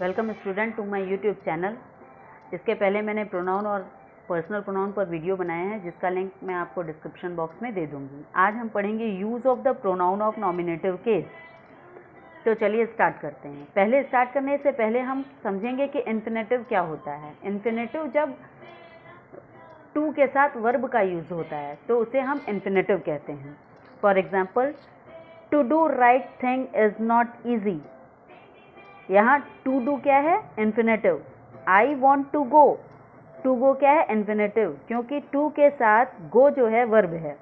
Welcome student to my YouTube channel. इसके पहले मैंने प्रोनाउन और पर्सनल प्रोनाउन पर वीडियो बनाया है, जिसका लिंक मैं आपको डिस्क्रिप्शन बॉक्स में दे दूंगी। आज हम पढ़ेंगे use of the pronoun of nominative case. तो चलिए स्टार्ट करते हैं। पहले स्टार्ट करने से पहले हम समझेंगे कि इन्फिनेटिव क्या होता है। इन्फिनेटिव जब टू के साथ वर्ब का यूज़ होता है तो उसे हम इन्फिनेटिव कहते हैं। For example, to do right thing is not easy. यहाँ टू डू क्या है? Infinitive. I want to go, to go क्या है? इन्फिनेटिव, क्योंकि टू के साथ गो जो है वर्ब है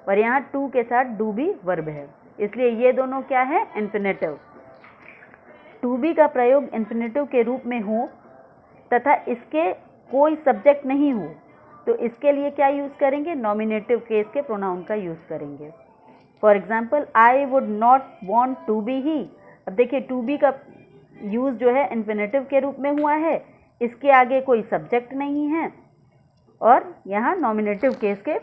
और यहाँ टू के साथ डू भी वर्ब है, इसलिए ये दोनों क्या है? इन्फिनेटिव। टू बी का प्रयोग इन्फिनेटिव के रूप में हो तथा इसके कोई सब्जेक्ट नहीं हो तो इसके लिए क्या यूज़ करेंगे? नॉमिनेटिव केस के प्रोनाउन का यूज़ करेंगे। For example, I would not want to be he. अब देखिए, टू बी का यूज़ जो है इन्फिनेटिव के रूप में हुआ है, इसके आगे कोई सब्जेक्ट नहीं है और यहाँ नॉमिनेटिव केस के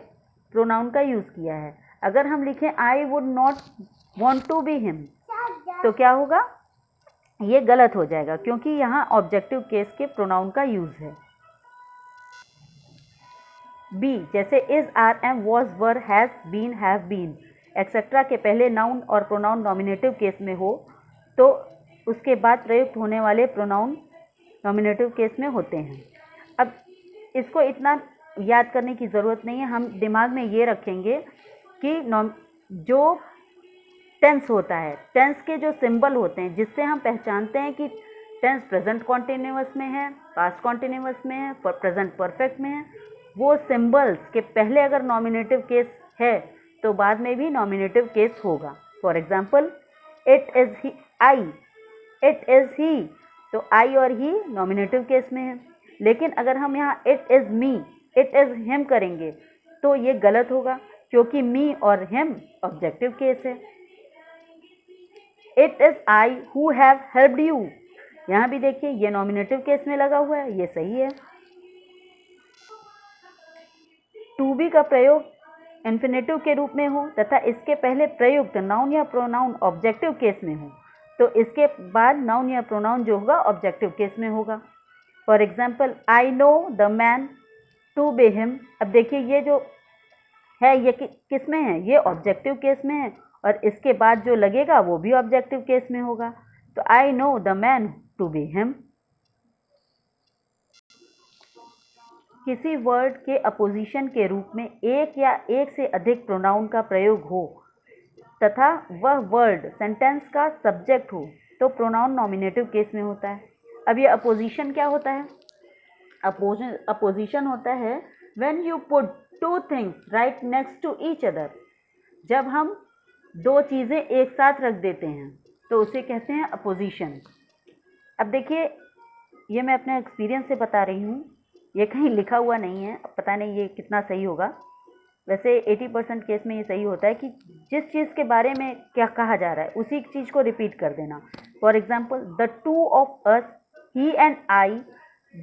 प्रोनाउन का यूज़ किया है। अगर हम लिखें I would not want to be him तो क्या होगा? ये गलत हो जाएगा, क्योंकि यहाँ ऑब्जेक्टिव केस के प्रोनाउन का यूज़ है। बी, जैसे is, are, am, was, were, has, been, have been etcetera के पहले नाउन और प्रोनाउन नॉमिनेटिव केस में हो तो उसके बाद प्रयुक्त होने वाले प्रोनाउन नॉमिनेटिव केस में होते हैं। अब इसको इतना याद करने की ज़रूरत नहीं है, हम दिमाग में ये रखेंगे कि जो टेंस होता है, टेंस के जो सिंबल होते हैं जिससे हम पहचानते हैं कि टेंस प्रेजेंट कॉन्टिन्यूअस में है, पास्ट कॉन्टिन्यूअस में है, प्रेजेंट परफेक्ट में है, वो सिंबल्स के पहले अगर नॉमिनेटिव केस है तो बाद में भी नॉमिनेटिव केस होगा। For example, it is he, I, it is he, तो आई और ही नॉमिनेटिव केस में है। लेकिन अगर हम यहाँ it is me, it is him करेंगे तो ये गलत होगा, क्योंकि मी और हिम ऑब्जेक्टिव केस है। It is I who have helped you, यहाँ भी देखिए ये नॉमिनेटिव केस में लगा हुआ है, ये सही है। टू बी का प्रयोग इन्फिनेटिव के रूप में हो तथा इसके पहले प्रयुक्त नाउन या प्रोनाउन ऑब्जेक्टिव केस में हो तो इसके बाद नाउन या प्रोनाउन जो होगा ऑब्जेक्टिव केस में होगा। For example, I know the man to be him. अब देखिए ये जो है ये किस में है? ये ऑब्जेक्टिव केस में है और इसके बाद जो लगेगा वो भी ऑब्जेक्टिव केस में होगा। तो I know the man to be him. किसी वर्ड के अपोजिशन के रूप में एक या एक से अधिक प्रोनाउन का प्रयोग हो तथा वह वर्ड सेंटेंस का सब्जेक्ट हो तो प्रोनाउन नॉमिनेटिव केस में होता है। अब ये अपोजिशन क्या होता है? अपोजिशन होता है when you put two things right next to each other. जब हम दो चीज़ें एक साथ रख देते हैं तो उसे कहते हैं अपोजिशन। अब देखिए, ये मैं अपने एक्सपीरियंस से बता रही हूँ, ये कहीं लिखा हुआ नहीं है, पता नहीं ये कितना सही होगा। वैसे 80% केस में ये सही होता है कि जिस चीज़ के बारे में क्या कहा जा रहा है उसी चीज़ को रिपीट कर देना। For example, the two of us, he and I,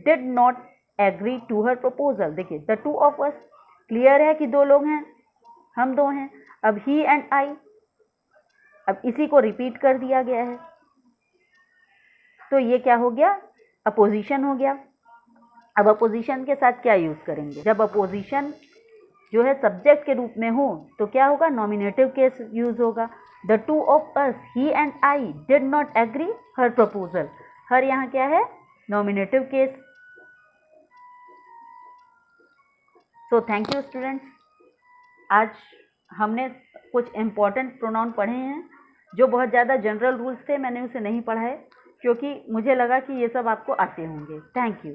did not agree to her proposal. देखिए, the two of us clear है कि दो लोग हैं, हम दो हैं। अब ही एंड आई, अब इसी को रिपीट कर दिया गया है तो ये क्या हो गया? अपोजिशन हो गया। अब अपोजिशन के साथ क्या यूज़ करेंगे? जब अपोजिशन जो है सब्जेक्ट के रूप में हो तो क्या होगा? नॉमिनेटिव केस यूज होगा। The two of us, he and I, did not agree her proposal. Her यहाँ क्या है? Nominative case. So thank you students. आज हमने कुछ इम्पॉर्टेंट प्रोनाउन पढ़े हैं जो बहुत ज़्यादा जनरल रूल्स थे, मैंने उसे नहीं पढ़ा है क्योंकि मुझे लगा कि ये सब आपको आते होंगे। Thank you.